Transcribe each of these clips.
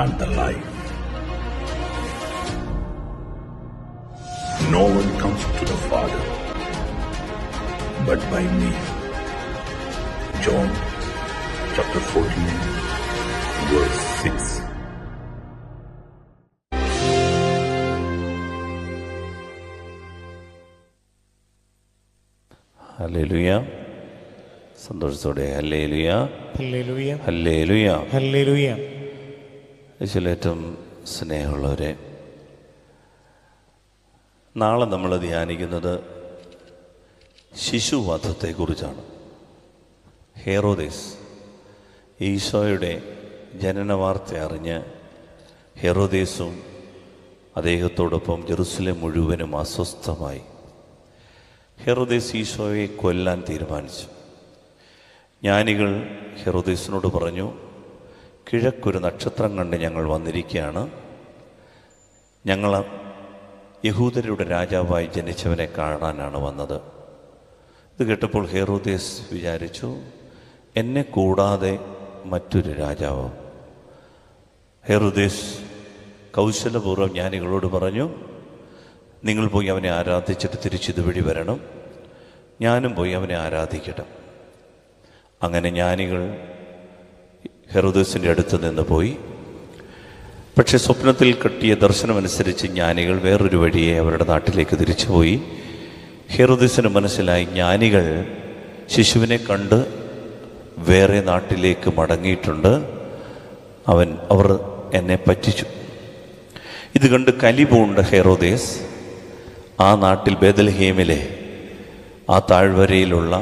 and the life. No one comes to the Father but by me. John chapter 14, verse 6. Hallelujah. സന്തോഷത്തോടെ hallelujah, hallelujah, hallelujah, hallelujah. യേശുവിലേറ്റവും സ്നേഹമുള്ളവരെ, നാളെ നമ്മൾ ധ്യാനിക്കുന്നത് ശിശുവധത്തെക്കുറിച്ചാണ്. ഹെറോദേസ് ഈശോയുടെ ജനന വാർത്ത അറിഞ്ഞ് ഹെറോദേസും അദ്ദേഹത്തോടൊപ്പം ജെറുസലേം മുഴുവനും അസ്വസ്ഥമായി. ഹെറോദേസ് ഈശോയെ കൊല്ലാൻ തീരുമാനിച്ചു. ജ്ഞാനികൾ ഹെറോദേസിനോട് പറഞ്ഞു, കിഴക്കൊരു നക്ഷത്രം കണ്ട് ഞങ്ങൾ വന്നിരിക്കുകയാണ്. ഞങ്ങൾ യഹൂദരുടെ രാജാവായി ജനിച്ചവനെ കാണാനാണ് വന്നത്. ഇത് കേട്ടപ്പോൾ ഹെറോദേസ് വിചാരിച്ചു, എന്നെ കൂടാതെ മറ്റൊരു രാജാവ്. ഹെറോദേസ് കൗശലപൂർവ്വം ജ്ഞാനികളോട് പറഞ്ഞു, നിങ്ങൾ പോയി അവനെ ആരാധിച്ചിട്ട് തിരിച്ചിതുവഴി വരണം, ഞാനും പോയി അവനെ ആരാധിക്കട്ടെ. അങ്ങനെ ജ്ഞാനികൾ ഹെറോദേസിൻ്റെ അടുത്ത് നിന്ന് പോയി. പക്ഷെ സ്വപ്നത്തിൽ കിട്ടിയ ദർശനമനുസരിച്ച് ജ്ഞാനികൾ വേറൊരു വഴിയെ അവരുടെ നാട്ടിലേക്ക് തിരിച്ചുപോയി. ഹെറോദേസിന് മനസ്സിലായി, ജ്ഞാനികൾ ശിശുവിനെ കണ്ട് വേറെ നാട്ടിലേക്ക് മടങ്ങിയിട്ടുണ്ട്, അവർ എന്നെ പറ്റിച്ചു. ഇത് കണ്ട് കലി പൂണ്ട ഹെറോദേസ് ആ നാട്ടിൽ ബേത്ലഹേമിലെ ആ താഴ്വരയിലുള്ള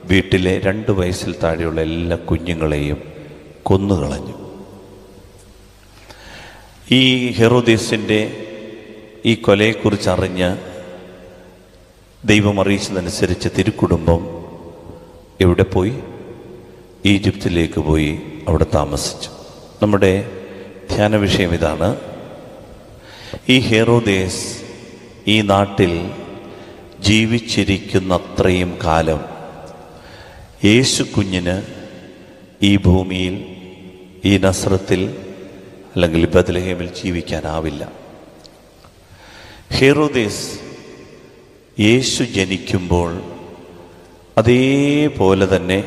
വീട്ടിലെ 2 വയസ്സിൽ താഴെയുള്ള എല്ലാ കുഞ്ഞുങ്ങളെയും കൊന്നുകളഞ്ഞു. ഈ ഹെറോദേസിൻ്റെ ഈ കൊലയെക്കുറിച്ച് അറിഞ്ഞ് ദൈവം അറിയിച്ചതനുസരിച്ച് തിരുക്കുടുംബം എവിടെ പോയി? ഈജിപ്തിലേക്ക് പോയി അവിടെ താമസിച്ചു. നമ്മുടെ ധ്യാന വിഷയം ഇതാണ്. ഈ ഹെറോദേസ് ഈ നാട്ടിൽ ജീവിച്ചിരിക്കുന്ന അത്രയും കാലം യേശു കുഞ്ഞിന് ഈ ഭൂമിയിൽ, ഈ നസ്രത്തിൽ അല്ലെങ്കിൽ ബത്ലഹേമിൽ ജീവിക്കാനാവില്ല. ഹെറോദേസ് യേശു ജനിക്കുമ്പോൾ അതേപോലെ തന്നെ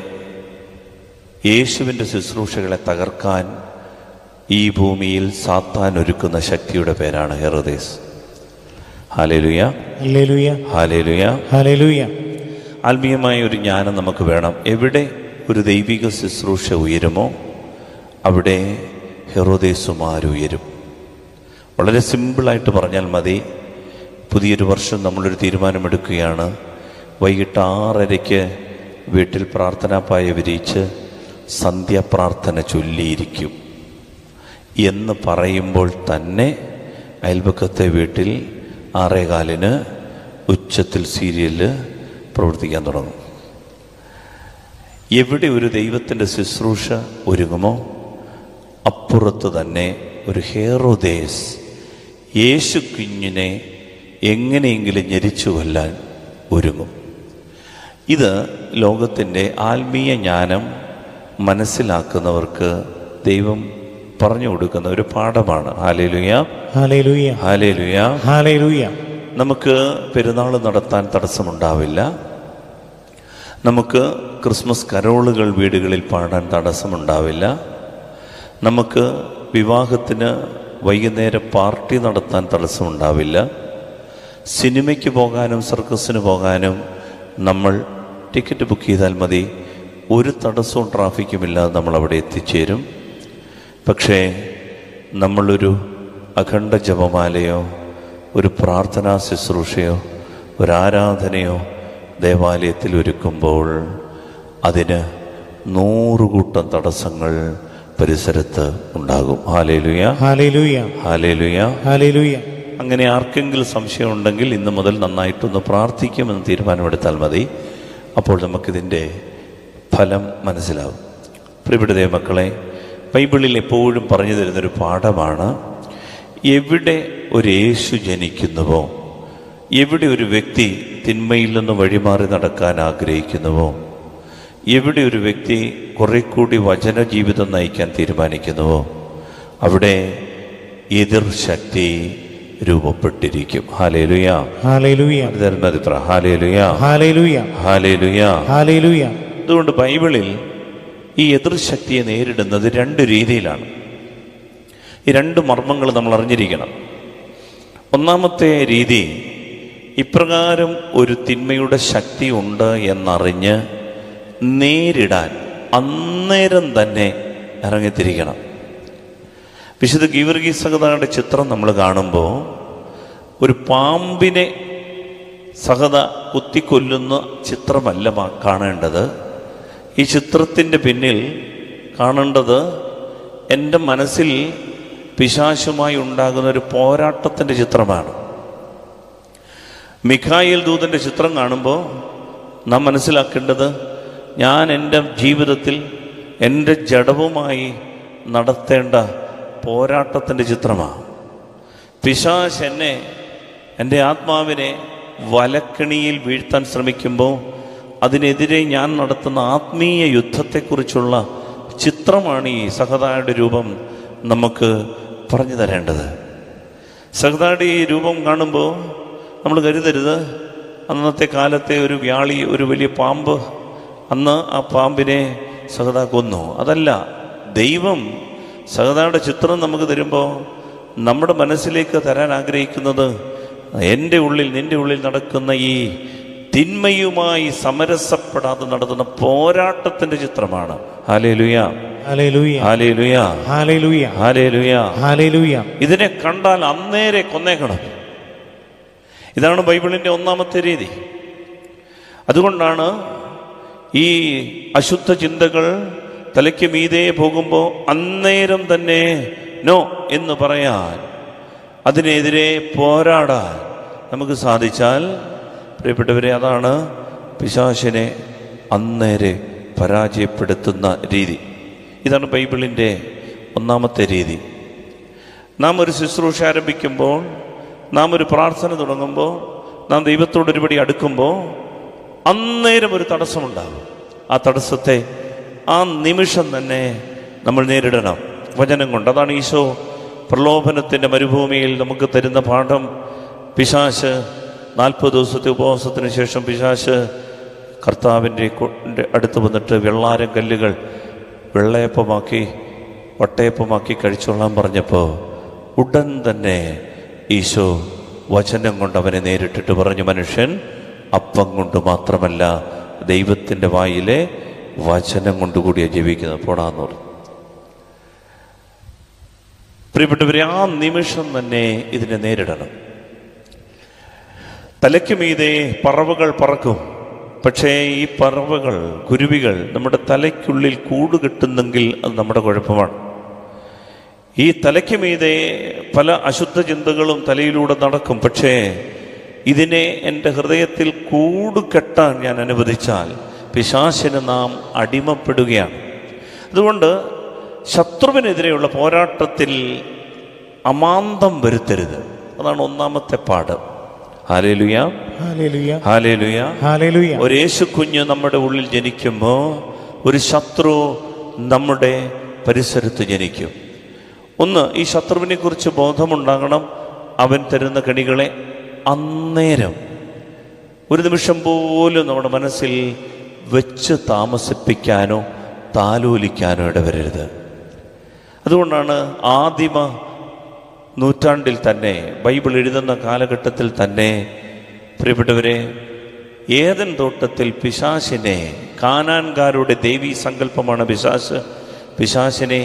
യേശുവിൻ്റെ ശുശ്രൂഷകളെ തകർക്കാൻ ഈ ഭൂമിയിൽ സാത്താൻ ഒരുക്കുന്ന ശക്തിയുടെ പേരാണ് ഹെറോദേസ്. Hallelujah, hallelujah, hallelujah, hallelujah. ആത്മീയമായ ഒരു ജ്ഞാനം നമുക്ക് വേണം. എവിടെ ഒരു ദൈവിക ശുശ്രൂഷ ഉയരുമോ അവിടെ ഹെറോദേസുമാരുയരും. വളരെ സിമ്പിളായിട്ട് പറഞ്ഞാൽ മതി. പുതിയൊരു വർഷം നമ്മളൊരു തീരുമാനമെടുക്കുകയാണ്. വൈകിട്ട് 6:30 വീട്ടിൽ പ്രാർത്ഥനാപ്പായ വിരിച്ച് സന്ധ്യാപ്രാർത്ഥന ചൊല്ലിയിരിക്കും എന്ന് പറയുമ്പോൾ തന്നെ അയൽപക്കത്തെ വീട്ടിൽ 6:15 ഉച്ചത്തിൽ സീരിയല് പ്രവർത്തിക്കാൻ തുടങ്ങും. എവിടെ ഒരു ദൈവത്തിൻ്റെ ശുശ്രൂഷ ഒരുങ്ങുമോ അപ്പുറത്ത് തന്നെ ഒരു ഹെറോദേസ് യേശു കുഞ്ഞിനെ എങ്ങനെയെങ്കിലും ഞെരിച്ചു കൊല്ലാൻ ഒരുങ്ങും. ഇത് ലോകത്തിൻ്റെ ആത്മീയ ജ്ഞാനം മനസ്സിലാക്കുന്നവർക്ക് ദൈവം പറഞ്ഞു കൊടുക്കുന്ന ഒരു പാഠമാണ്. Hallelujah, hallelujah, hallelujah, hallelujah. നമുക്ക് പെരുന്നാൾ നടത്താൻ തടസ്സമുണ്ടാവില്ല. നമുക്ക് ക്രിസ്മസ് കരോളുകൾ വീടുകളിൽ പാടാൻ തടസ്സമുണ്ടാവില്ല. നമുക്ക് വിവാഹത്തിന് വൈകുന്നേരം പാർട്ടി നടത്താൻ തടസ്സമുണ്ടാവില്ല. സിനിമയ്ക്ക് പോകാനും സർക്കസിന് പോകാനും നമ്മൾ ടിക്കറ്റ് ബുക്ക് ചെയ്താൽ മതി. ഒരു തടസ്സവും ട്രാഫിക്കുമില്ലാതെ നമ്മളവിടെ എത്തിച്ചേരും. പക്ഷേ നമ്മളൊരു അഖണ്ഡ ജപമാലയോ ഒരു പ്രാർത്ഥനാ ശുശ്രൂഷയോ ഒരാരാധനയോ ദേവാലയത്തിൽ ഒരുക്കുമ്പോൾ അതിന് 100 കൂട്ടം തടസ്സങ്ങൾ പരിസരത്ത് ഉണ്ടാകും. Hallelujah, hallelujah, hallelujah, hallelujah. അങ്ങനെ ആർക്കെങ്കിലും സംശയമുണ്ടെങ്കിൽ ഇന്ന് മുതൽ നന്നായിട്ടൊന്ന് പ്രാർത്ഥിക്കുമെന്ന് തീരുമാനമെടുത്താൽ മതി. അപ്പോൾ നമുക്കിതിൻ്റെ ഫലം മനസ്സിലാവും. പ്രിയപ്പെട്ട ദൈവമക്കളെ, ബൈബിളിൽ എപ്പോഴും പറഞ്ഞു തരുന്നൊരു പാഠമാണ്, എവിടെ ഒരു യേശു ജനിക്കുന്നുവോ, എവിടെ ഒരു വ്യക്തി തിന്മയിൽ നിന്ന് വഴിമാറി നടക്കാൻ ആഗ്രഹിക്കുന്നുവോ, എവിടെ ഒരു വ്യക്തി കുറെ കൂടി വചന ജീവിതം നയിക്കാൻ തീരുമാനിക്കുന്നുവോ, അവിടെ എതിർ ശക്തി രൂപപ്പെട്ടിരിക്കും. Hallelujah, hallelujah, hallelujah, hallelujah, hallelujah, hallelujah. അതുകൊണ്ട് ബൈബിളിൽ ഈ എതിർ ശക്തിയെ നേരിടുന്നത് രണ്ട് രീതിയിലാണ്. ഈ രണ്ട് മർമ്മങ്ങൾ നമ്മൾ അറിഞ്ഞിരിക്കണം. ഒന്നാമത്തെ രീതി, ഇപ്രകാരം ഒരു തിന്മയുടെ ശക്തി ഉണ്ട് എന്നറിഞ്ഞ് നേരിടാൻ അന്നേരം തന്നെ ഇറങ്ങിത്തിരിക്കണം. വിശുദ്ധ ഗീവർഗീസ് സഹദയുടെ ചിത്രം നമ്മൾ കാണുമ്പോൾ ഒരു പാമ്പിനെ സഹദ കുത്തിക്കൊല്ലുന്ന ചിത്രമല്ല കാണേണ്ടത്. ഈ ചിത്രത്തിൻ്റെ പിന്നിൽ കാണേണ്ടത് എൻ്റെ മനസ്സിൽ പിശാചുമായി ഉണ്ടാകുന്ന ഒരു പോരാട്ടത്തിൻ്റെ ചിത്രമാണ്. മിഖായേൽ ദൂതൻ്റെ ചിത്രം കാണുമ്പോൾ നാം മനസ്സിലാക്കേണ്ടത്, ഞാൻ എൻ്റെ ജീവിതത്തിൽ എൻ്റെ ജഡവുമായി നടത്തേണ്ട പോരാട്ടത്തിൻ്റെ ചിത്രമാണ്. പിശാച് എന്നെ, എൻ്റെ ആത്മാവിനെ വലക്കണിയിൽ വീഴ്ത്താൻ ശ്രമിക്കുമ്പോൾ അതിനെതിരെ ഞാൻ നടത്തുന്ന ആത്മീയ യുദ്ധത്തെക്കുറിച്ചുള്ള ചിത്രമാണ് ഈ സഹദയുടെ രൂപം നമുക്ക് പറഞ്ഞു തരേണ്ടത്. സഹദയുടെ ഈ രൂപം കാണുമ്പോൾ നമ്മൾ കരുതരുത് അന്നത്തെ കാലത്തെ ഒരു വ്യാളി, ഒരു വലിയ പാമ്പ്, അന്ന് ആ പാമ്പിനെ സഹദ കൊന്നു. അതല്ല, ദൈവം സഹദയുടെ ചിത്രം നമുക്ക് തരുമ്പോൾ നമ്മുടെ മനസ്സിലേക്ക് തരാൻ ആഗ്രഹിക്കുന്നത് എൻ്റെ ഉള്ളിൽ, നിൻ്റെ ഉള്ളിൽ നടക്കുന്ന ഈ തിന്മയുമായി സമരസപ്പെടാതെ നടത്തുന്ന പോരാട്ടത്തിൻ്റെ ചിത്രമാണ്. Hallelujah, hallelujah, hallelujah, hallelujah, hallelujah, hallelujah. ഇതിനെ കണ്ടാൽ അന്നേരെ കൊന്നേക്കണം. ഇതാണ് ബൈബിളിൻ്റെ ഒന്നാമത്തെ രീതി. അതുകൊണ്ടാണ് ഈ അശുദ്ധ ചിന്തകൾ തലയ്ക്ക് മീതെ പോകുമ്പോൾ അന്നേരം തന്നെ നോ എന്ന് പറയാൻ, അതിനെതിരെ പോരാടാൻ നമുക്ക് സാധിച്ചാൽ, പ്രിയപ്പെട്ടവരെ, അതാണ് പിശാചിനെ അന്നേരെ പരാജയപ്പെടുത്തുന്ന രീതി. ഇതാണ് ബൈബിളിൻ്റെ ഒന്നാമത്തെ രീതി. നാം ഒരു ശുശ്രൂഷ ആരംഭിക്കുമ്പോൾ, നാം ഒരു പ്രാർത്ഥന തുടങ്ങുമ്പോൾ, നാം ദൈവത്തോടൊരുപടി അടുക്കുമ്പോൾ അന്നേരം ഒരു തടസ്സമുണ്ടാകും. ആ തടസ്സത്തെ ആ നിമിഷം തന്നെ നമ്മൾ നേരിടണം വചനം കൊണ്ട്. അതാണ് ഈശോ പ്രലോഭനത്തിൻ്റെ മരുഭൂമിയിൽ നമുക്ക് തരുന്ന പാഠം. പിശാച് 40 ദിവസത്തെ ഉപവാസത്തിന് ശേഷം പിശാച് കർത്താവിൻ്റെ അടുത്ത് വന്നിട്ട് വെള്ളാരം കല്ലുകൾ വെള്ളയപ്പമാക്കി വട്ടയപ്പമാക്കി കഴിച്ചോളാൻ പറഞ്ഞപ്പോൾ ഉടൻ തന്നെ ഈശോ വചനം കൊണ്ട് അവനെ നേരിട്ടിട്ട് പറഞ്ഞു, മനുഷ്യൻ അപ്പം കൊണ്ട് മാത്രമല്ല ദൈവത്തിൻ്റെ വായിലെ വചനം കൊണ്ടുകൂടിയാണ് ജീവിക്കുന്നത്, പോടാന്ന് പറഞ്ഞു. പ്രിയപ്പെട്ടവരെ, ആ നിമിഷം തന്നെ ഇതിനെ നേരിടണം. തലയ്ക്ക് മീതെ പറവകൾ പറക്കും. പക്ഷേ ഈ പറവകൾ, കുരുവികൾ നമ്മുടെ തലയ്ക്കുള്ളിൽ കൂട് കെട്ടുന്നെങ്കിൽ അത് നമ്മുടെ കുഴപ്പമാണ്. ഈ തലയ്ക്ക് മീതെ പല അശുദ്ധ ചിന്തകളും തലയിലൂടെ നടക്കും. പക്ഷേ ഇതിനെ എൻ്റെ ഹൃദയത്തിൽ കൂട് കെട്ടാൻ ഞാൻ അനുവദിച്ചാൽ പിശാചിന് നാം അടിമപ്പെടുകയാണ്. അതുകൊണ്ട് ശത്രുവിനെതിരെയുള്ള പോരാട്ടത്തിൽ അമാന്തം വരുത്തരുത്. അതാണ് ഒന്നാമത്തെ പാഠം. Hallelujah, hallelujah, hallelujah, hallelujah. ഒരു യേശു കുഞ്ഞ് നമ്മുടെ ഉള്ളിൽ ജനിക്കുമ്പോൾ ഒരു ശത്രു നമ്മുടെ പരിസരത്ത് ജനിക്കും. ഒന്ന്, ഈ ശത്രുവിനെ കുറിച്ച് ബോധമുണ്ടാകണം. അവൻ തരുന്ന കണികളെ അന്നേരം ഒരു നിമിഷം പോലും നമ്മുടെ മനസ്സിൽ വെച്ച് താമസിപ്പിക്കാനോ താലോലിക്കാനോ ഇടവരരുത്. അതുകൊണ്ടാണ് ആദിമ നൂറ്റാണ്ടിൽ തന്നെ, ബൈബിൾ എഴുതുന്ന കാലഘട്ടത്തിൽ തന്നെ, പ്രിയപ്പെട്ടവരെ, ഏദൻ തോട്ടത്തിൽ പിശാചിനെ, കാനാൻകാരുടെ ദൈവീ സങ്കല്പമാണ് പിശാച്, പിശാചിനെ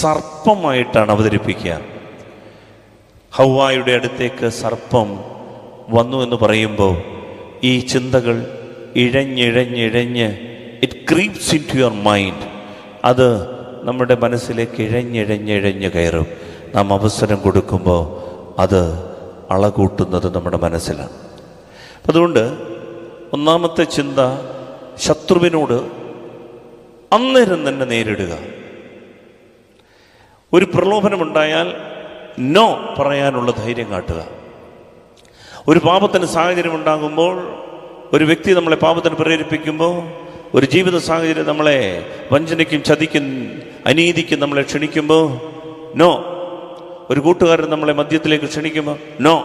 സർപ്പമായിട്ടാണ് അവതരിപ്പിക്കുക. ഹവ്വായുടെ അടുത്തേക്ക് സർപ്പം വന്നു എന്ന് പറയുമ്പോൾ ഈ ചിന്തകൾ ഇഴഞ്ഞിഴഞ്ഞിഴഞ്ഞ് it creeps into your mind, അത് നമ്മുടെ മനസ്സിലേക്ക് ഇഴഞ്ഞിഴഞ്ഞിഴഞ്ഞ് കയറും. നാം അവസരം കൊടുക്കുമ്പോൾ അത് അളകൂട്ടുന്നത് നമ്മുടെ മനസ്സിലാണ്. അതുകൊണ്ട് ഒന്നാമത്തെ ചിന്ത, ശത്രുവിനോട് അന്നേരം തന്നെ നേരിടുക. ഒരു പ്രലോഭനമുണ്ടായാൽ നോ പറയാനുള്ള ധൈര്യം കാട്ടുക. ഒരു പാപത്തിന് സാഹചര്യം ഉണ്ടാകുമ്പോൾ, ഒരു വ്യക്തി നമ്മളെ പാപത്തിന് പ്രേരിപ്പിക്കുമ്പോൾ, ഒരു ജീവിത സാഹചര്യം നമ്മളെ വഞ്ചനയ്ക്കും ചതിക്കും അനീതിക്കും നമ്മളെ ക്ഷണിക്കുമ്പോൾ നോ ഒരു കൂട്ടുകാരൻ നമ്മളെ മദ്യത്തിലേക്ക് ക്ഷണിക്കുമ്പോൾ നോ,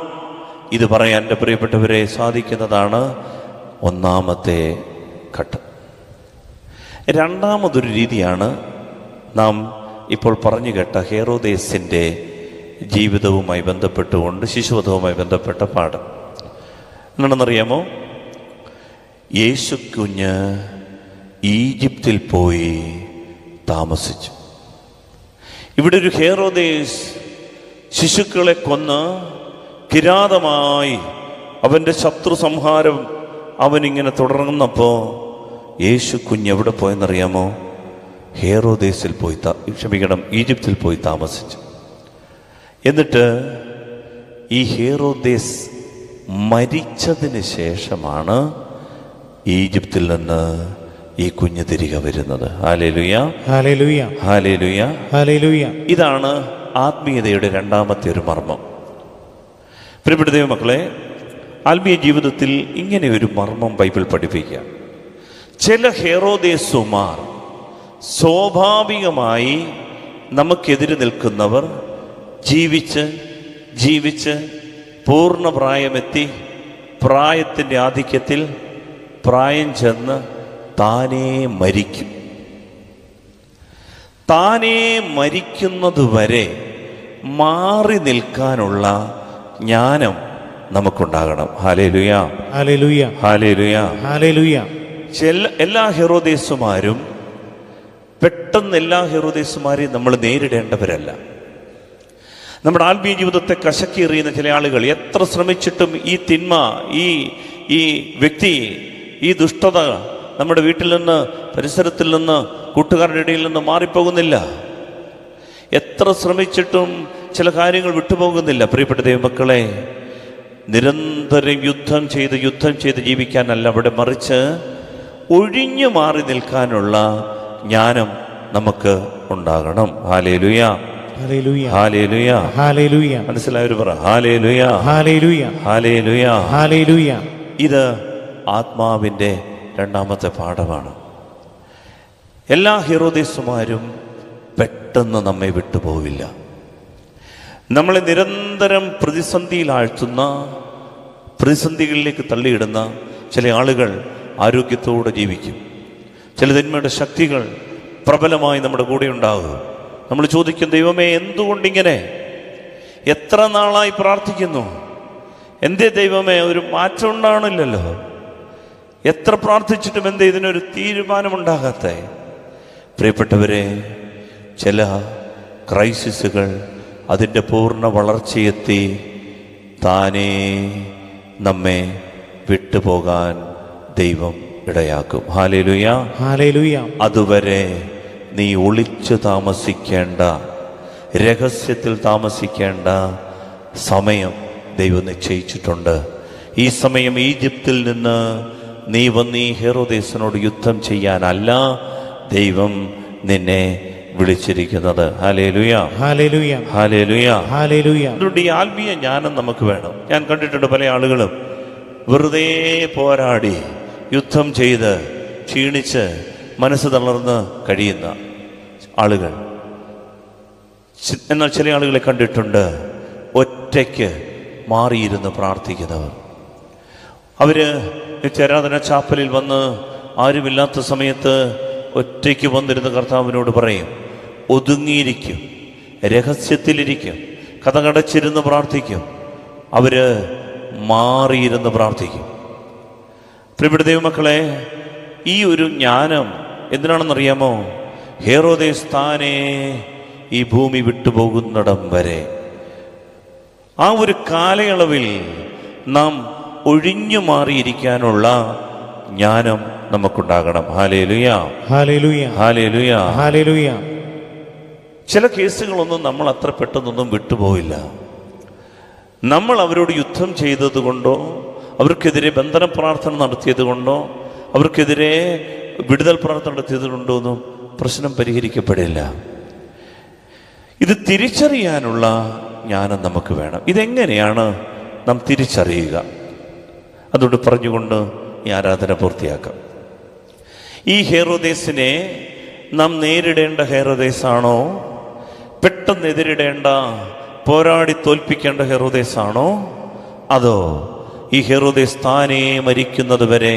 ഇത് പറയാൻ എൻ്റെ പ്രിയപ്പെട്ടവരെ സാധിക്കുന്നതാണ് ഒന്നാമത്തെ ഘട്ടം. രണ്ടാമതൊരു രീതിയാണ് നാം ഇപ്പോൾ പറഞ്ഞു കേട്ട ഹെറോദേസിൻ്റെ ജീവിതവുമായി ബന്ധപ്പെട്ടുകൊണ്ട് ശിശുവധവുമായി ബന്ധപ്പെട്ട പാഠം എന്താണെന്നറിയാമോ? യേശു കുഞ്ഞ് ഈജിപ്തിൽ പോയി താമസിച്ചു. ഇവിടെ ഒരു ഹെറോദേസ് ശിശുക്കളെ കൊന്ന് കിരാതമായി അവൻ്റെ ശത്രു സംഹാരം അവനിങ്ങനെ തുടർന്നപ്പോൾ യേശു കുഞ്ഞ് എവിടെ പോയെന്നറിയാമോ? ഹെറോദേസിൽ പോയി ഈജിപ്തിൽ പോയി താമസിച്ചു. എന്നിട്ട് ഈ ഹെറോദേസ് മരിച്ചതിന് ശേഷമാണ് ഈജിപ്തിൽ നിന്ന് ഈ കുഞ്ഞ് തിരികെ വരുന്നത്. Hallelujah, hallelujah, hallelujah, hallelujah. ഇതാണ് ആത്മീയതയുടെ രണ്ടാമത്തെ ഒരു മർമ്മം. പ്രിയപ്പെട്ട ദൈവമക്കളെ, ആത്മീയ ജീവിതത്തിൽ ഇങ്ങനെ ഒരു മർമ്മം ബൈബിൾ പഠിപ്പിക്കുക. ചില ഹെറോദേസുമാർ സ്വാഭാവികമായി നമുക്കെതിരെ നിൽക്കുന്നവർ ജീവിച്ച് പൂർണ്ണപ്രായമെത്തി പ്രായത്തിൻ്റെ ആധിക്യത്തിൽ പ്രായം ചെന്ന് താനേ മരിക്കും. താനേ മരിക്കുന്നതുവരെ മാറി നിൽക്കാനുള്ള ജ്ഞാനം നമുക്കുണ്ടാകണം. Hallelujah, hallelujah, hallelujah, hallelujah. എല്ലാ ഹെറോദേസുമാരും പെട്ടെന്ന് എല്ലാ ഹെറോദേസുമാരെയും നമ്മൾ നേരിടേണ്ടവരല്ല. നമ്മുടെ ആത്മീയ ജീവിതത്തെ കശക്കി എറിയുന്ന ചില ആളുകൾ എത്ര ശ്രമിച്ചിട്ടും ഈ തിന്മ, ഈ വ്യക്തി, ഈ ദുഷ്ടത നമ്മുടെ വീട്ടിൽ നിന്ന്, പരിസരത്തിൽ നിന്ന്, കൂട്ടുകാരുടെ ഇടയിൽ നിന്ന് മാറിപ്പോകുന്നില്ല. എത്ര ശ്രമിച്ചിട്ടും ചില കാര്യങ്ങൾ വിട്ടുപോകുന്നില്ല. പ്രിയപ്പെട്ട ദൈവമക്കളെ, നിരന്തരം യുദ്ധം ചെയ്ത് ജീവിക്കാനല്ല അവിടെ, മറിച്ച് ഒഴിഞ്ഞു മാറി നിൽക്കാനുള്ള ജ്ഞാനം നമുക്ക് ഉണ്ടാകണം. Hallelujah, hallelujah, hallelujah, hallelujah. മനസ്സിലായൊരു പറ ഹല്ലേലൂയ, ഹല്ലേലൂയ, ഹല്ലേലൂയ, ഹല്ലേലൂയ. ഇത് ആത്മാവിൻ്റെ രണ്ടാമത്തെ പാഠമാണ്. എല്ലാ ഹെറോദേസുമാരും പെട്ടെന്ന് നമ്മെ വിട്ടുപോവില്ല. നമ്മളെ നിരന്തരം പ്രതിസന്ധികളിലേക്ക് തള്ളിയിടുന്ന ചില ആളുകൾ ആരോഗ്യത്തോടെ ജീവിക്കും. ചില തിന്മയുടെ ശക്തികൾ പ്രബലമായി നമ്മുടെ കൂടെ ഉണ്ടാകും. നമ്മൾ ചോദിക്കും, ദൈവമേ എന്തുകൊണ്ടിങ്ങനെ? എത്ര നാളായി പ്രാർത്ഥിക്കുന്നു, എന്തേ ദൈവമേ ഒരു മാറ്റം ഉണ്ടാകണില്ലല്ലോ? എത്ര പ്രാർത്ഥിച്ചിട്ടും എന്തേ ഇതിനൊരു തീരുമാനമുണ്ടാകാത്ത? പ്രിയപ്പെട്ടവരെ, ചില ക്രൈസിസുകൾ അതിൻ്റെ പൂർണ്ണ വളർച്ചയെത്തി താനേ നമ്മെ വിട്ടുപോകാൻ ദൈവം ഇടയാക്കും. Hallelujah, hallelujah. അതുവരെ നീ ഒളിച്ചു താമസിക്കേണ്ട, രഹസ്യത്തിൽ താമസിക്കേണ്ട സമയം ദൈവം നിശ്ചയിച്ചിട്ടുണ്ട്. ഈ സമയം ഈജിപ്തിൽ നിന്ന് നീ വന്ന് ഈ ഹെറോദേസിനോട് യുദ്ധം ചെയ്യാനല്ല ദൈവം നിന്നെ വിളിച്ചിരിക്കുന്നത്. Hallelujah, hallelujah, hallelujah, hallelujah. അതുകൊണ്ട് ഈ ആത്മീയ ജ്ഞാനം നമുക്ക് വേണം. ഞാൻ കണ്ടിട്ടുണ്ട് പല ആളുകളും വെറുതെ പോരാടി യുദ്ധം ചെയ്ത് ക്ഷീണിച്ച് മനസ്സ് തളർന്ന് കഴിയുന്ന ആളുകൾ. എന്നാൽ ചില ആളുകളെ കണ്ടിട്ടുണ്ട് ഒറ്റയ്ക്ക് മാറിയിരുന്ന് പ്രാർത്ഥിക്കുന്നവർ. അവര് നിത്യാരാധന ചാപ്പലിൽ വന്ന് ആരുമില്ലാത്ത സമയത്ത് ഒറ്റയ്ക്ക് വന്നിരുന്ന കർത്താവിനോട് പറയും, ഒതുങ്ങിയിരിക്കും, രഹസ്യത്തിലിരിക്കും, കഥകടച്ചിരുന്ന് പ്രാർത്ഥിക്കും. അവര് മാറിയിരുന്ന് പ്രാർത്ഥിക്കും. പ്രിയപ്പെട്ട ദൈവമക്കളെ, ഈ ഒരു ജ്ഞാനം എന്തിനാണെന്നറിയാമോ? ഹെറോദേസ് താനേ ഈ ഭൂമി വിട്ടുപോകുന്നിടം വരെ ആ ഒരു കാലയളവിൽ നാം ഒഴിഞ്ഞു മാറിയിരിക്കാനുള്ള ജ്ഞാനം നമുക്കുണ്ടാകണം. Hallelujah, hallelujah, hallelujah, hallelujah. ചില കേസുകളൊന്നും നമ്മൾ അത്ര പെട്ടെന്നൊന്നും വിട്ടുപോയില്ല. നമ്മൾ അവരോട് യുദ്ധം ചെയ്തത് കൊണ്ടോ, അവർക്കെതിരെ ബന്ധന പ്രാർത്ഥന നടത്തിയത് കൊണ്ടോ, അവർക്കെതിരെ വിടുതൽ പ്രാർത്ഥന നടത്തിയത് കൊണ്ടോ ഒന്നും പ്രശ്നം പരിഹരിക്കപ്പെടില്ല. ഇത് തിരിച്ചറിയാനുള്ള ജ്ഞാനം നമുക്ക് വേണം. ഇതെങ്ങനെയാണ് നാം തിരിച്ചറിയുക? അതുകൊണ്ട് പറഞ്ഞുകൊണ്ട് ഈ ആരാധന പൂർത്തിയാക്കാം. ഈ ഹെറോദേസിനെ നാം നേരിടേണ്ട ഹെറോദേസാണോ, പെട്ടെന്ന് എതിരിടേണ്ട പോരാടി തോൽപ്പിക്കേണ്ട ഹെറോദേസാണോ, അതോ ഈ ഹെറോദേസ് താനേ മരിക്കുന്നത് വരെ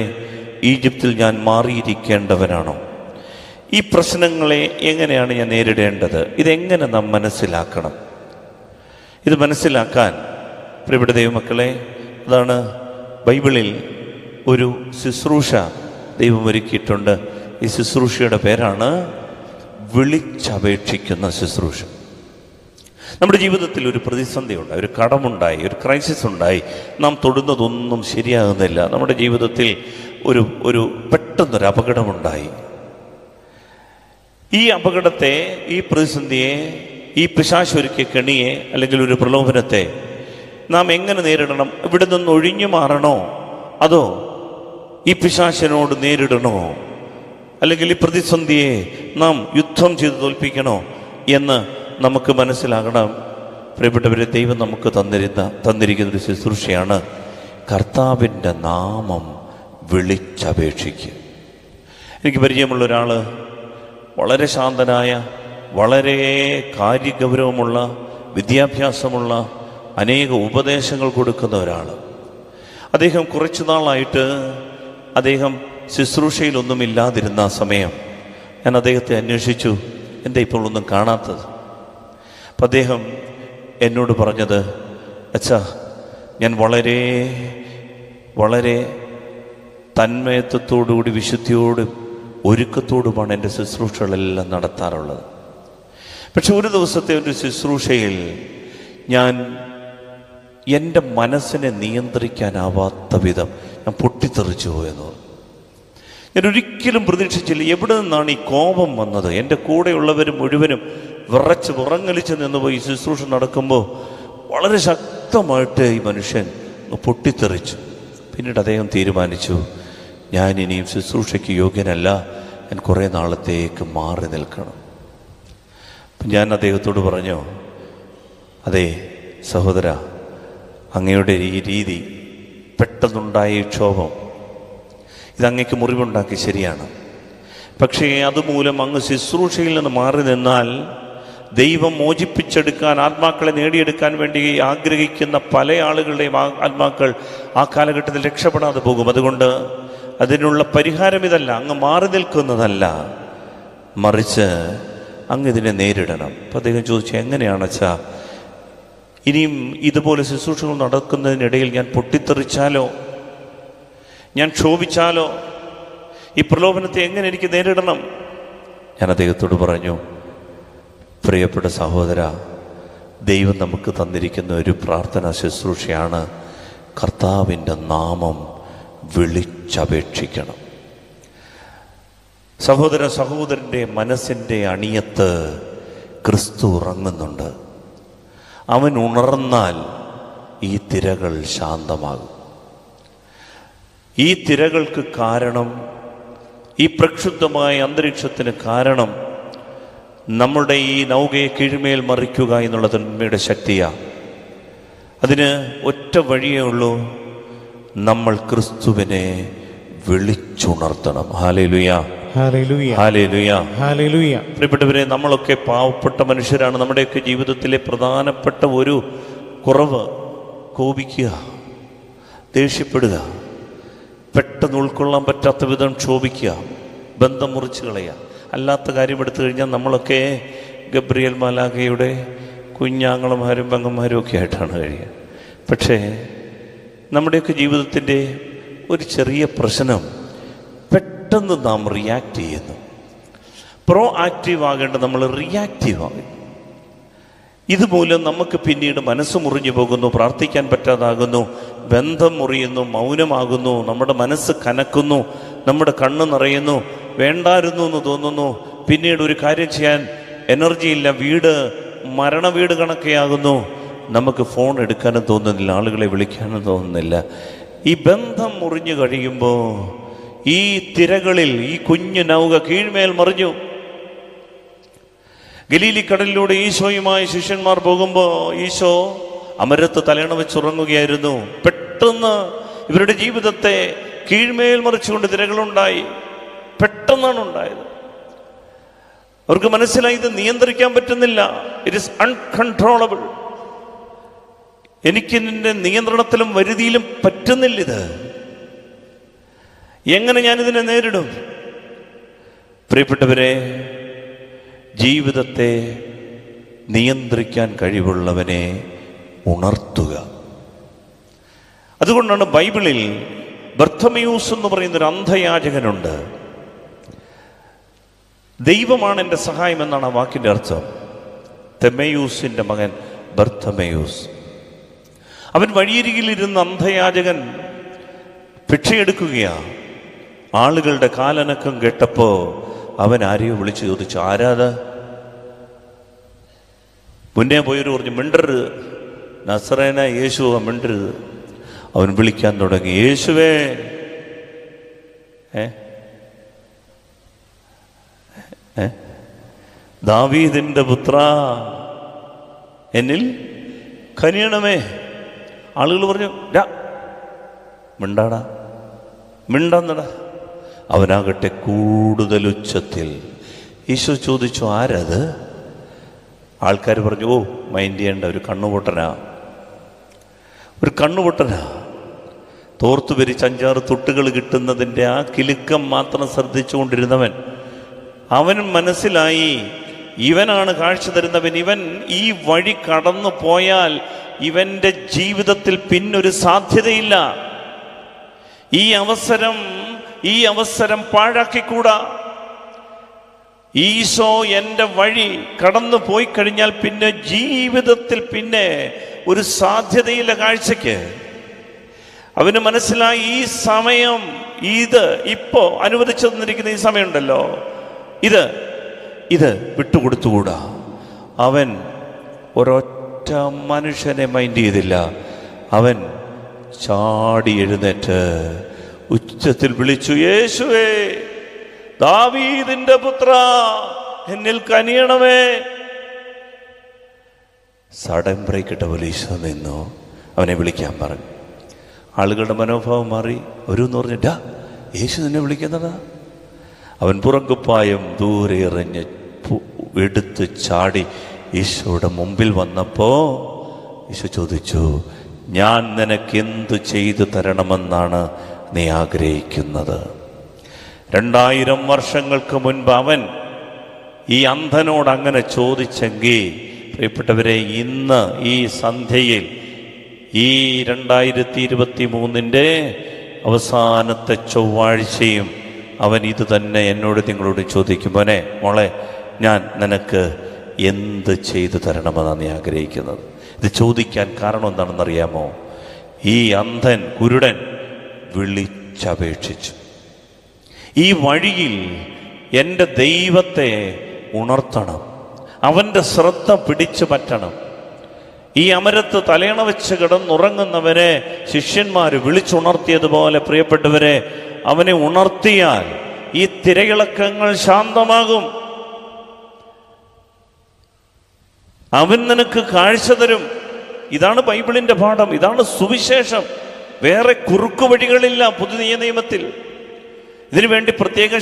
ഈജിപ്തിൽ ഞാൻ മാറിയിരിക്കേണ്ടവനാണോ? ഈ പ്രശ്നങ്ങളെ എങ്ങനെയാണ് ഞാൻ നേരിടേണ്ടത്? ഇതെങ്ങനെ നാം മനസ്സിലാക്കണം? ഇത് മനസ്സിലാക്കാൻ പ്രിയപ്പെട്ട ദൈവമക്കളെ, അതാണ് ബൈബിളിൽ ഒരു ശുശ്രൂഷ ദൈവം ഒരുക്കിയിട്ടുണ്ട്. ഈ ശുശ്രൂഷയുടെ പേരാണ് വിളിച്ചപേക്ഷിക്കുന്ന ശുശ്രൂഷ. നമ്മുടെ ജീവിതത്തിൽ ഒരു പ്രതിസന്ധി ഉണ്ടായി, ഒരു കടമുണ്ടായി, ഒരു ക്രൈസിസ് ഉണ്ടായി, നാം തൊടുന്നതൊന്നും ശരിയാകുന്നില്ല. നമ്മുടെ ജീവിതത്തിൽ ഒരു പെട്ടെന്നൊരു അപകടമുണ്ടായി. ഈ അപകടത്തെ, ഈ പ്രതിസന്ധിയെ, ഈ പിശാചൊരുക്കിയ കെണിയെ അല്ലെങ്കിൽ ഒരു പ്രലോഭനത്തെ നാം എങ്ങനെ നേരിടണം? ഇവിടെ നിന്ന് ഒഴിഞ്ഞു മാറണോ, അതോ ഈ പിശാചിനോട് നേരിടണോ, അല്ലെങ്കിൽ ഈ പ്രതിസന്ധിയെ നാം യുദ്ധം ചെയ്ത് തോൽപ്പിക്കണോ എന്ന് നമുക്ക് മനസ്സിലാകണം. പ്രിയപ്പെട്ടവരെ, ദൈവം നമുക്ക് തന്നിരിക്കുന്ന ഒരു ശുശ്രൂഷയാണ് കർത്താവിൻ്റെ നാമം വിളിച്ചപേക്ഷിക്കുക. എനിക്ക് പരിചയമുള്ള ഒരാൾ, വളരെ ശാന്തനായ, വളരെ കാര്യഗൗരവമുള്ള, വിദ്യാഭ്യാസമുള്ള, അനേക ഉപദേശങ്ങൾ കൊടുക്കുന്ന ഒരാൾ. അദ്ദേഹം കുറച്ചു നാളായിട്ട് അദ്ദേഹം ശുശ്രൂഷയിലൊന്നുമില്ലാതിരുന്ന സമയം ഞാൻ അദ്ദേഹത്തെ അന്വേഷിച്ചു, എന്താ ഇപ്പോൾ ഒന്നും കാണാത്തത്? അപ്പം അദ്ദേഹം എന്നോട് പറഞ്ഞത്, അച്ഛാ, ഞാൻ വളരെ വളരെ തന്മയത്വത്തോടുകൂടി വിശുദ്ധിയോടും ഒരുക്കത്തോടുമാണ് എൻ്റെ ശുശ്രൂഷകളെല്ലാം നടത്താറുള്ളത്. പക്ഷെ ഒരു ദിവസത്തെ ഒരു ശുശ്രൂഷയിൽ ഞാൻ എൻ്റെ മനസ്സിനെ നിയന്ത്രിക്കാനാവാത്ത വിധം ഞാൻ പൊട്ടിത്തെറിച്ചു പോയെന്ന് പറഞ്ഞു. ഞാൻ ഒരിക്കലും പ്രതീക്ഷിച്ചില്ല എവിടെ നിന്നാണ് ഈ കോപം വന്നത്. എൻ്റെ കൂടെയുള്ളവർ മുഴുവനും വിറങ്ങലിച്ച് നിന്നുപോയി. ശുശ്രൂഷ നടക്കുമ്പോൾ വളരെ ശക്തമായിട്ട് ഈ മനുഷ്യൻ പൊട്ടിത്തെറിച്ചു. പിന്നീട് അദ്ദേഹം തീരുമാനിച്ചു, ഞാൻ ഇനിയും ശുശ്രൂഷയ്ക്ക് യോഗ്യനല്ല, ഞാൻ കുറേ നാളത്തേക്ക് മാറി നിൽക്കണം. ഞാൻ അദ്ദേഹത്തോട് പറഞ്ഞു, അതെ സഹോദര, അങ്ങയുടെ ഈ രീതി, പെട്ടെന്നുണ്ടായ ഈ ക്ഷോഭം, ഇതങ്ങയ്ക്ക് മുറിവുണ്ടാക്കി, ശരിയാണ്. പക്ഷേ അതുമൂലം അങ്ങ് ശുശ്രൂഷയിൽ നിന്ന് മാറി നിന്നാൽ ദൈവം മോചിപ്പിച്ചെടുക്കാൻ, ആത്മാക്കളെ നേടിയെടുക്കാൻ വേണ്ടി ആഗ്രഹിക്കുന്ന പല ആളുകളുടെയും ആത്മാക്കൾ ആ കാലഘട്ടത്തിൽ രക്ഷപ്പെടാതെ പോകും. അതുകൊണ്ട് അതിനുള്ള പരിഹാരം ഇതല്ല, അങ്ങ് മാറി നിൽക്കുന്നതല്ല, മറിച്ച് അങ്ങ് ഇതിനെ നേരിടണം. അപ്പം അദ്ദേഹം ചോദിച്ചു, എങ്ങനെയാണ് അച്ഛാ? ഇനിയും ഇതുപോലെ ശുശ്രൂഷകൾ നടക്കുന്നതിനിടയിൽ ഞാൻ പൊട്ടിത്തെറിച്ചാലോ, ഞാൻ ക്ഷോഭിച്ചാലോ, ഈ പ്രലോഭനത്തെ എങ്ങനെ എനിക്ക് നേരിടണം? ഞാൻ അദ്ദേഹത്തോട് പറഞ്ഞു, പ്രിയപ്പെട്ട സഹോദര, ദൈവം നമുക്ക് തന്നിരിക്കുന്ന ഒരു പ്രാർത്ഥനാ ശുശ്രൂഷയാണ് കർത്താവിൻ്റെ നാമം വിളിച്ചപേക്ഷിക്കണം. സഹോദരൻ്റെ മനസ്സിൻ്റെ അണിയത്ത് ക്രിസ്തു ഉറങ്ങുന്നുണ്ട്. അവൻ ഉണർന്നാൽ ഈ തിരകൾ ശാന്തമാകും. ഈ തിരകൾക്ക് കാരണം, ഈ പ്രക്ഷുബ്ധമായ അന്തരീക്ഷത്തിന് കാരണം നമ്മുടെ ഈ നൗകയെ കീഴ്മേൽ മറിക്കുക എന്നുള്ള തിന്മയുടെ ശക്തിയാണ്. അതിന് ഒറ്റ വഴിയേ ഉള്ളൂ, നമ്മൾ ക്രിസ്തുവിനെ വിളിച്ചുണർത്തണം. Hallelujah, hallelujah, hallelujah, hallelujah. പ്രിയപ്പെട്ടവരെ, നമ്മളൊക്കെ പാവപ്പെട്ട മനുഷ്യരാണ്. നമ്മുടെയൊക്കെ ജീവിതത്തിലെ പ്രധാനപ്പെട്ട ഒരു കുറവ് കോപിക്കുക, ദേഷ്യപ്പെടുക, പെട്ടെന്ന് ഉൾക്കൊള്ളാൻ പറ്റാത്ത വിധം ക്ഷോഭിക്കുക, ബന്ധം മുറിച്ച് കളയുക. അല്ലാത്ത കാര്യം എടുത്തു കഴിഞ്ഞാൽ നമ്മളൊക്കെ ഗബ്രിയേൽ മാലാഖയുടെ കുഞ്ഞാങ്ങളമാരും പെങ്ങന്മാരും ഒക്കെ ആയിട്ടാണ് കഴിയുക. പക്ഷേ നമ്മുടെയൊക്കെ ജീവിതത്തിൻ്റെ ഒരു ചെറിയ പ്രശ്നം, പെട്ടെന്ന് നാം റിയാക്ട് ചെയ്യുന്നു. പ്രോ ആക്റ്റീവ് ആകേണ്ട നമ്മൾ റിയാക്റ്റീവ് ആകും. ഇതുമൂലം നമുക്ക് പിന്നീട് മനസ്സ് മുറിഞ്ഞു പോകുന്നു, പ്രാർത്ഥിക്കാൻ പറ്റാതാകുന്നു, ബന്ധം മുറിയുന്നു, മൗനമാകുന്നു, നമ്മുടെ മനസ്സ് കനക്കുന്നു, നമ്മുടെ കണ്ണ് നിറയുന്നു, വേണ്ടായിരുന്നു എന്ന് തോന്നുന്നു. പിന്നീട് ഒരു കാര്യം ചെയ്യാൻ എനർജിയില്ല, മരണ വീട് കണക്കെയാകുന്നു. നമുക്ക് ഫോൺ എടുക്കാനും തോന്നുന്നില്ല, ആളുകളെ വിളിക്കാനും തോന്നുന്നില്ല. ഈ ബന്ധം മുറിഞ്ഞു കഴിയുമ്പോൾ ഈ തിരകളിൽ ഈ കുഞ്ഞു നൗക കീഴ്മേൽ മറിഞ്ഞു. ഗലീലിക്കടലിലൂടെ ഈശോയുമായി ശിഷ്യന്മാർ പോകുമ്പോൾ ഈശോ അമരത്ത് തലയണ വെച്ചുറങ്ങുകയായിരുന്നു. പെട്ടെന്ന് ഇവരുടെ ജീവിതത്തെ കീഴ്മേൽ മറിച്ചുകൊണ്ട് തിരകളുണ്ടായി. പെട്ടെന്നാണ് ഉണ്ടായത്. അവർക്ക് മനസ്സിലായി, ഇത് നിയന്ത്രിക്കാൻ പറ്റുന്നില്ല, ഇറ്റ് ഈസ് അൺകൺട്രോളബിൾ. എനിക്ക് നിന്റെ നിയന്ത്രണത്തിലും വരുതിയിലും പറ്റുന്നില്ലിത്. എങ്ങനെ ഞാനിതിനെ നേരിടും? പ്രിയപ്പെട്ടവരെ, ജീവിതത്തെ നിയന്ത്രിക്കാൻ കഴിവുള്ളവനെ ഉണർത്തുക. അതുകൊണ്ടാണ് ബൈബിളിൽ ബർത്തമയൂസ് എന്ന് പറയുന്നൊരു അന്ധയാചകനുണ്ട്. ദൈവമാണ് എൻ്റെ സഹായം എന്നാണ് ആ വാക്കിൻ്റെ അർത്ഥം. തെമയൂസിൻ്റെ മകൻ ബർത്തമയൂസ്. അവൻ വഴിയരികിലിരുന്ന് അന്ധയാചകൻ ഭിക്ഷയെടുക്കുകയാണ്. ആളുകളുടെ കാലനക്കം കേട്ടപ്പോ അവൻ ആരെയോ വിളിച്ചു ചോദിച്ചു, ആരാത്? മുന്നേ പോയൊരു പറഞ്ഞു, മിണ്ടരുത്, നസറേന യേശു, മിണ്ടരുത്. അവൻ വിളിക്കാൻ തുടങ്ങി, യേശുവേ, ദാവീദിന്റെ പുത്ര, എന്നിൽ കനിയണമേ. ആളുകൾ പറഞ്ഞു, മിണ്ടാടാ, മിണ്ടാന്നടാ. അവനാകട്ടെ കൂടുതൽ ഉച്ചത്തിൽ. ഈശോ ചോദിച്ചു, ആരത്? ആൾക്കാർ പറഞ്ഞു, ഓ, മൈൻഡ് ചെയ്യേണ്ട, ഒരു കണ്ണുപൊട്ടനാ, ഒരു കണ്ണുപൊട്ടനാ. തോർത്തു പിരിച്ച് 5-6 തൊട്ടുകൾ കിട്ടുന്നതിൻ്റെ ആ കിലുക്കം മാത്രം ശ്രദ്ധിച്ചുകൊണ്ടിരുന്നവൻ. അവന് മനസ്സിലായി, ഇവനാണ് കാഴ്ച തരുന്നവൻ. ഇവൻ ഈ വഴി കടന്നു പോയാൽ ഇവൻ്റെ ജീവിതത്തിൽ പിന്നൊരു സാധ്യതയില്ല. ഈ അവസരം പാഴാക്കിക്കൂടാ. ഈശോ എൻ്റെ വഴി കടന്നു പോയി കഴിഞ്ഞാൽ പിന്നെ ജീവിതത്തിൽ പിന്നെ ഒരു സാധ്യതയില്ല കാഴ്ചയ്ക്ക്. അവന് മനസ്സിലായി, ഈ സമയം, ഇപ്പോ അനുവദിച്ചു തന്നിരിക്കുന്ന ഈ സമയമുണ്ടല്ലോ, ഇത് വിട്ടുകൊടുത്തുകൂടാ. അവൻ ഒരൊറ്റ മനുഷ്യനെ മൈൻഡ് ചെയ്തില്ല. അവൻ ചാടി എഴുന്നേറ്റ് ഉച്ചത്തിൽ വിളിച്ചു, യേശുവേ, ദാവീദിന്റെ പുത്ര, എന്നിൽ കനിയണമേ. സഡൻ ബ്രേക്ക് ഇട്ട പോലെ ഈശോ നിന്നു. അവനെ വിളിക്കാൻ പറഞ്ഞു. ആളുകളുടെ മനോഭാവം മാറി. ഒരുന്ന് പറഞ്ഞു, യേശു നിന്നെ വിളിക്കുന്നതാ. അവൻ പുറകുപ്പായം ദൂരെ എറിഞ്ഞ് എടുത്ത് ചാടി ഈശോയുടെ മുമ്പിൽ വന്നപ്പോ ഈശോ ചോദിച്ചു, ഞാൻ നിനക്ക് എന്തു ചെയ്തു തരണമെന്നാണ് നീ ആഗ്രഹിക്കുന്നത്? 2000 വർഷങ്ങൾക്ക് മുൻപ് അവൻ ഈ അന്ധനോട് അങ്ങനെ ചോദിച്ചെങ്കിൽ, പ്രിയപ്പെട്ടവരെ, ഇന്ന് ഈ സന്ധ്യയിൽ, ഈ 2023 അവസാനത്തെ ചൊവ്വാഴ്ചയും അവൻ ഇത് തന്നെ എന്നോട് നിങ്ങളോട് ചോദിക്കും, മോളെ, ഞാൻ നിനക്ക് എന്ത് ചെയ്തു തരണമെന്നാണ് നീ ആഗ്രഹിക്കുന്നത്? ഇത് ചോദിക്കാൻ കാരണം എന്താണെന്നറിയാമോ? ഈ അന്ധൻ, കുരുടൻ വിളിച്ചപേക്ഷിച്ചു, ഈ വഴിയിൽ എൻ്റെ ദൈവത്തെ ഉണർത്തണം, അവൻ്റെ ശ്രദ്ധ പിടിച്ചു പറ്റണം. ഈ അമരത്ത് തലയണ വെച്ച് കിടന്നുറങ്ങുന്നവനെ ശിഷ്യന്മാർ വിളിച്ചുണർത്തിയതുപോലെ, പ്രിയപ്പെട്ടവരെ, അവനെ ഉണർത്തിയാൽ ഈ തിരയിളക്കങ്ങൾ ശാന്തമാകും. അവൻ നിനക്ക് കാഴ്ച തരും. ഇതാണ് ബൈബിളിന്റെ പാഠം, ഇതാണ് സുവിശേഷം. വേറെ കുറുക്കു വഴികളില്ല പുതിയ നിയമത്തിൽ. ഇതിനു വേണ്ടി പ്രത്യേക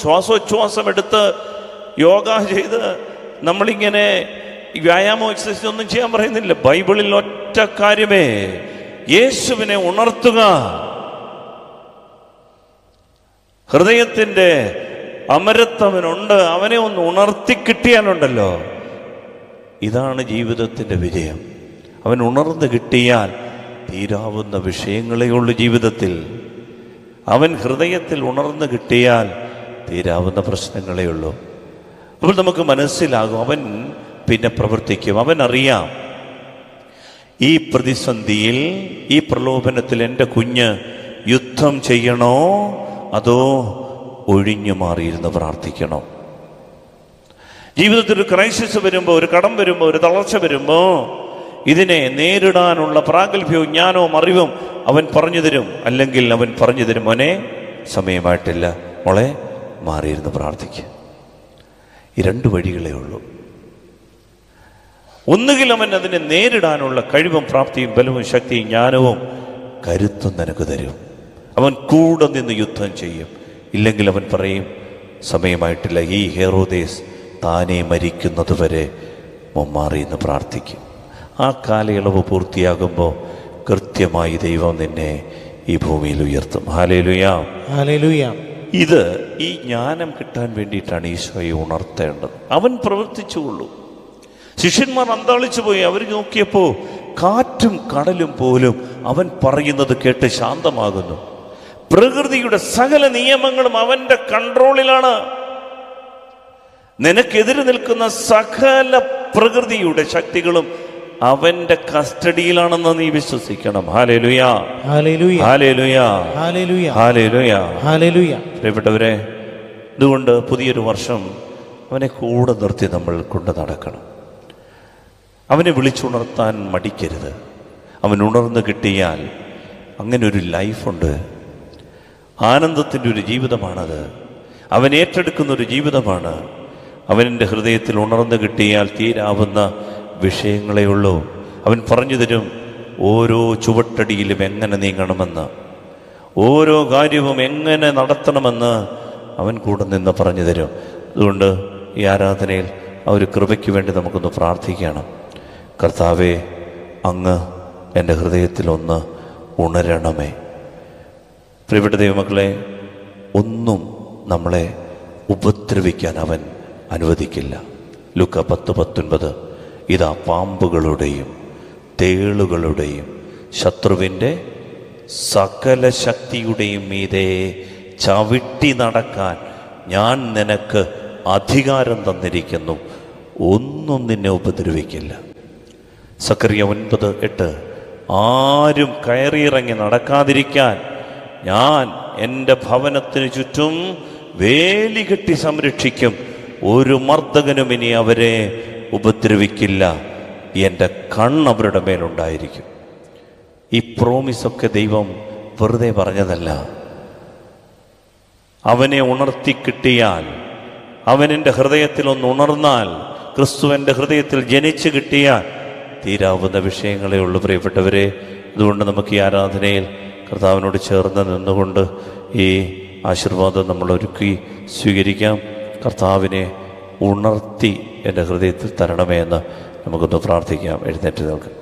ശ്വാസോച്ഛ്വാസം എടുത്ത് യോഗ ചെയ്ത് നമ്മളിങ്ങനെ വ്യായാമം, എക്സസൈസ് ഒന്നും ചെയ്യാൻ പറയുന്നില്ല. ബൈബിളിൽ ഒറ്റ കാര്യമേ, യേശുവിനെ ഉണർത്തുക. ഹൃദയത്തിൻ്റെ അമരത്തവനുണ്ട്, അവനെ ഒന്ന് ഉണർത്തി കിട്ടിയാലുണ്ടല്ലോ, ഇതാണ് ജീവിതത്തിൻ്റെ വിജയം. അവൻ ഉണർന്നു കിട്ടിയാൽ തീരാവുന്ന വിഷയങ്ങളേ ഉള്ളൂ ജീവിതത്തിൽ. അവൻ ഹൃദയത്തിൽ ഉണർന്നു കിട്ടിയാൽ തീരാവുന്ന പ്രശ്നങ്ങളേ ഉള്ളൂ. അപ്പോൾ നമുക്ക് മനസ്സിലാകും, അവൻ പിന്നെ പ്രവർത്തിക്കും. അവൻ അറിയാം, ഈ പ്രതിസന്ധിയിൽ, ഈ പ്രലോഭനത്തിൽ എൻ്റെ കുഞ്ഞ് യുദ്ധം ചെയ്യണോ അതോ ഒഴിഞ്ഞു മാറിയിരുന്ന് പ്രാർത്ഥിക്കണോ? ജീവിതത്തിൽ ഒരു ക്രൈസിസ് വരുമ്പോൾ, ഒരു കടം വരുമ്പോൾ, ഒരു തളർച്ച വരുമ്പോൾ ഇതിനെ നേരിടാനുള്ള പ്രാഗൽഭ്യവും ജ്ഞാനവും അറിവും അവൻ പറഞ്ഞു തരും. അല്ലെങ്കിൽ അവൻ പറഞ്ഞു തരും, മോനെ, സമയമായിട്ടില്ല, മോളെ, മാറിയിരുന്ന് പ്രാർത്ഥിക്കുക. ഈ 2 വഴികളേ ഉള്ളൂ. ഒന്നുകിൽ അവൻ അതിനെ നേരിടാനുള്ള കഴിവും പ്രാപ്തിയും ബലവും ശക്തിയും ജ്ഞാനവും കരുത്തും നിനക്ക് തരും. അവൻ കൂടെ നിന്ന് യുദ്ധം ചെയ്യും. ഇല്ലെങ്കിൽ അവൻ പറയും, സമയമായിട്ടില്ല, ഈ ഹെറോദേസ് താനെ മരിക്കുന്നത് വരെ മാറിയെന്ന് പ്രാർത്ഥിക്കും. ആ കാലയളവ് പൂർത്തിയാകുമ്പോൾ കൃത്യമായി ദൈവം നിന്നെ ഈ ഭൂമിയിൽ ഉയർത്തും. Hallelujah, hallelujah. ഇത് ഈ ജ്ഞാനം കിട്ടാൻ വേണ്ടിയിട്ടാണ് ഈശോയെ ഉണർത്തേണ്ടത്. അവൻ പ്രവർത്തിച്ചുകൊള്ളൂ. ശിഷ്യന്മാർ അന്താളിച്ചു പോയി. അവർ നോക്കിയപ്പോൾ കാറ്റും കടലും പോലും അവൻ പറയുന്നത് കേട്ട് ശാന്തമാകുന്നു. പ്രകൃതിയുടെ സകല നിയമങ്ങളും അവന്റെ കൺട്രോളിലാണ്. നിനക്കെതിരെ നിൽക്കുന്ന സകല പ്രകൃതിയുടെ ശക്തികളും അവന്റെ കസ്റ്റഡിയിലാണെന്ന് നീ വിശ്വസിക്കണം. Hallelujah, hallelujah, hallelujah, hallelujah, hallelujah, hallelujah. പ്രിയപ്പെട്ടവരെ, ഇതുകൊണ്ട് പുതിയൊരു വർഷം അവനെ കൂടെ നിർത്തി നമ്മൾ കൊണ്ട് നടക്കണം. അവനെ വിളിച്ചുണർത്താൻ മടിക്കരുത്. അവൻ ഉണർന്നു കിട്ടിയാൽ അങ്ങനെ ഒരു ലൈഫുണ്ട്. ആനന്ദത്തിൻ്റെ ഒരു ജീവിതമാണത്. അവൻ ഏറ്റെടുക്കുന്ന ഒരു ജീവിതമാണ്. അവൻ്റെ ഹൃദയത്തിൽ ഉണർന്നു കിട്ടിയാൽ തീരാവുന്ന വിഷയങ്ങളേ ഉള്ളൂ. അവൻ പറഞ്ഞു തരും ഓരോ ചുവട്ടടിയിലും എങ്ങനെ നീങ്ങണമെന്ന്, ഓരോ കാര്യവും എങ്ങനെ നടത്തണമെന്ന് അവൻ കൂടെ നിന്ന് പറഞ്ഞു തരും. അതുകൊണ്ട് ഈ ആരാധനയിൽ ആ ഒരു കൃപയ്ക്ക് വേണ്ടി നമുക്കൊന്ന് പ്രാർത്ഥിക്കണം. കർത്താവേ, അങ്ങ് എൻ്റെ ഹൃദയത്തിലൊന്ന് ഉണരണമേ. പ്രിയപ്പെട്ട ദൈവമക്കളെ, ഒന്നും നമ്മളെ ഉപദ്രവിക്കാൻ അവൻ അനുവദിക്കില്ല. ലൂക്ക 10:19, ഇതാ പാമ്പുകളുടെയും തേളുകളുടെയും ശത്രുവിൻ്റെ സകല ശക്തിയുടെയും മീതെ ചവിട്ടി നടക്കാൻ ഞാൻ നിനക്ക് അധികാരം തന്നിരിക്കുന്നു, ഒന്നും നിന്നെ ഉപദ്രവിക്കില്ല. സക്കറിയ 9:8, ആരും കയറിയിറങ്ങി നടക്കാതിരിക്കാൻ ഞാൻ എൻ്റെ ഭവനത്തിന് ചുറ്റും വേലി കെട്ടി സംരക്ഷിക്കും, ഒരു മർദ്ദകനും ഇനി അവരെ ഉപദ്രവിക്കില്ല, എൻ്റെ കണ്ണവരുടെ മേലുണ്ടായിരിക്കും. ഈ പ്രോമിസൊക്കെ ദൈവം വെറുതെ പറഞ്ഞതല്ല. അവനെ ഉണർത്തി കിട്ടിയാൽ, അവനെൻ്റെ ഹൃദയത്തിലൊന്ന് ഉണർന്നാൽ, ക്രിസ്തുവിൻ്റെ ഹൃദയത്തിൽ ജനിച്ചു കിട്ടിയാൽ തീരാവുന്ന വിഷയങ്ങളേ ഉള്ളൂ. പ്രിയപ്പെട്ടവരെ, അതുകൊണ്ട് നമുക്ക് ഈ ആരാധനയിൽ കർത്താവിനോട് ചേർന്ന് നിന്നുകൊണ്ട് ഈ ആശീർവാദം നമ്മൾ ഒരുക്കി സ്വീകരിക്കാം. കർത്താവിനെ ഉണർത്തി എൻ്റെ ഹൃദയത്തിൽ തരണമേ എന്ന് നമുക്കൊന്ന് പ്രാർത്ഥിക്കാം. എഴുന്നേറ്റ് നിൽക്കാം.